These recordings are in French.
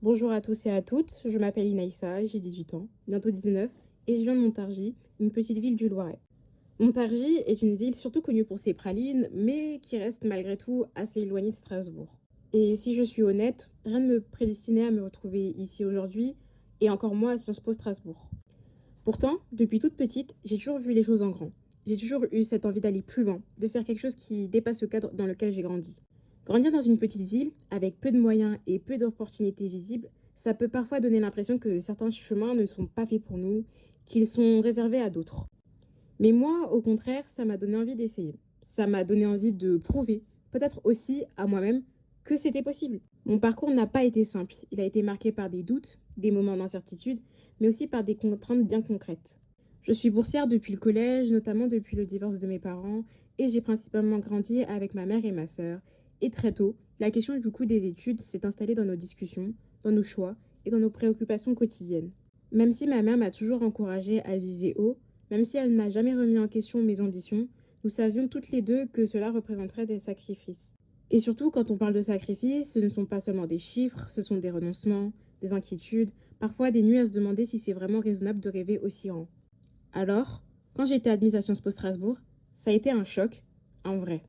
Bonjour à tous et à toutes, je m'appelle Inaïssa, j'ai 18 ans, bientôt 19, et je viens de Montargis, une petite ville du Loiret. Montargis est une ville surtout connue pour ses pralines, mais qui reste malgré tout assez éloignée de Strasbourg. Et si je suis honnête, rien ne me prédestinait à me retrouver ici aujourd'hui, et encore moins à Sciences Po Strasbourg. Pourtant, depuis toute petite, j'ai toujours vu les choses en grand. J'ai toujours eu cette envie d'aller plus loin, de faire quelque chose qui dépasse le cadre dans lequel j'ai grandi. Grandir dans une petite ville, avec peu de moyens et peu d'opportunités visibles, ça peut parfois donner l'impression que certains chemins ne sont pas faits pour nous, qu'ils sont réservés à d'autres. Mais moi, au contraire, ça m'a donné envie d'essayer. Ça m'a donné envie de prouver, peut-être aussi à moi-même, que c'était possible. Mon parcours n'a pas été simple. Il a été marqué par des doutes, des moments d'incertitude, mais aussi par des contraintes bien concrètes. Je suis boursière depuis le collège, notamment depuis le divorce de mes parents, et j'ai principalement grandi avec ma mère et ma sœur. Et très tôt, la question du coût des études s'est installée dans nos discussions, dans nos choix et dans nos préoccupations quotidiennes. Même si ma mère m'a toujours encouragée à viser haut, même si elle n'a jamais remis en question mes ambitions, nous savions toutes les deux que cela représenterait des sacrifices. Et surtout, quand on parle de sacrifices, ce ne sont pas seulement des chiffres, ce sont des renoncements, des inquiétudes, parfois des nuits à se demander si c'est vraiment raisonnable de rêver aussi grand. Alors, quand j'ai été admise à Sciences Po Strasbourg, ça a été un choc, en vrai.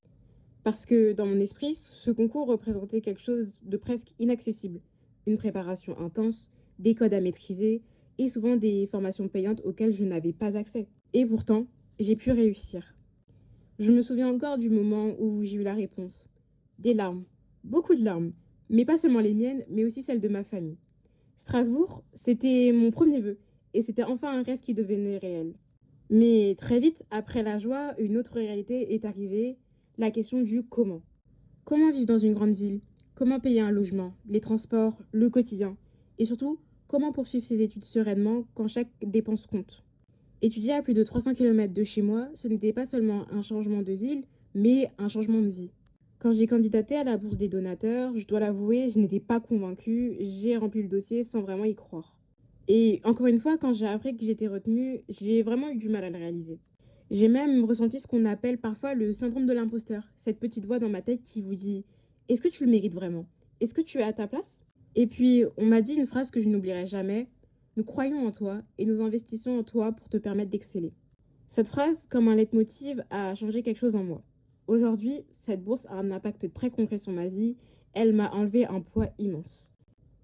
Parce que dans mon esprit, ce concours représentait quelque chose de presque inaccessible. Une préparation intense, des codes à maîtriser et souvent des formations payantes auxquelles je n'avais pas accès. Et pourtant, j'ai pu réussir. Je me souviens encore du moment où j'ai eu la réponse. Des larmes, beaucoup de larmes, mais pas seulement les miennes, mais aussi celles de ma famille. Strasbourg, c'était mon premier vœu, et c'était enfin un rêve qui devenait réel. Mais très vite, après la joie, une autre réalité est arrivée, la question du comment. Comment vivre dans une grande ville? Comment payer un logement, les transports, le quotidien? Et surtout, comment poursuivre ses études sereinement quand chaque dépense compte? Étudier à plus de 300 km de chez moi, ce n'était pas seulement un changement de ville, mais un changement de vie. Quand j'ai candidaté à la bourse des donateurs, je dois l'avouer, je n'étais pas convaincue, j'ai rempli le dossier sans vraiment y croire. Et encore une fois, quand j'ai appris que j'étais retenue, j'ai vraiment eu du mal à le réaliser. J'ai même ressenti ce qu'on appelle parfois le syndrome de l'imposteur, cette petite voix dans ma tête qui vous dit: est-ce que tu le mérites vraiment? Est-ce que tu es à ta place? Et puis, on m'a dit une phrase que je n'oublierai jamais: nous croyons en toi et nous investissons en toi pour te permettre d'exceller. Cette phrase, comme un leitmotiv, a changé quelque chose en moi. Aujourd'hui, cette bourse a un impact très concret sur ma vie. Elle m'a enlevé un poids immense.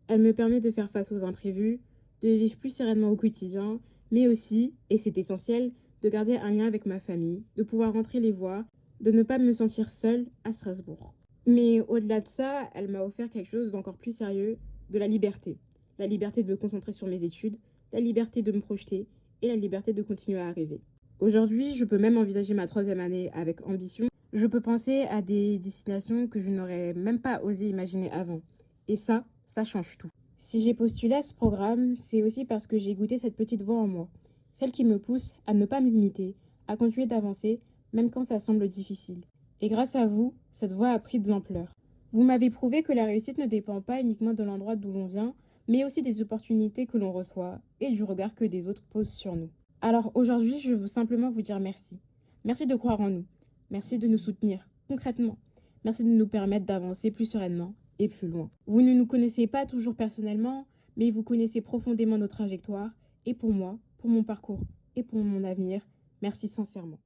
Elle me permet de faire face aux imprévus, de vivre plus sereinement au quotidien, mais aussi, et c'est essentiel, de garder un lien avec ma famille, de pouvoir rentrer les voir, de ne pas me sentir seule à Strasbourg. Mais au-delà de ça, elle m'a offert quelque chose d'encore plus sérieux, de la liberté. La liberté de me concentrer sur mes études, la liberté de me projeter et la liberté de continuer à rêver. Aujourd'hui, je peux même envisager ma troisième année avec ambition. Je peux penser à des destinations que je n'aurais même pas osé imaginer avant. Et ça change tout. Si j'ai postulé à ce programme, c'est aussi parce que j'ai goûté cette petite voix en moi. Celle qui me pousse à ne pas me limiter, à continuer d'avancer, même quand ça semble difficile. Et grâce à vous, cette voix a pris de l'ampleur. Vous m'avez prouvé que la réussite ne dépend pas uniquement de l'endroit d'où l'on vient, mais aussi des opportunités que l'on reçoit et du regard que des autres posent sur nous. Alors aujourd'hui, je veux simplement vous dire merci. Merci de croire en nous. Merci de nous soutenir, concrètement. Merci de nous permettre d'avancer plus sereinement et plus loin. Vous ne nous connaissez pas toujours personnellement, mais vous connaissez profondément nos trajectoires. Et pour moi, pour mon parcours et pour mon avenir, merci sincèrement.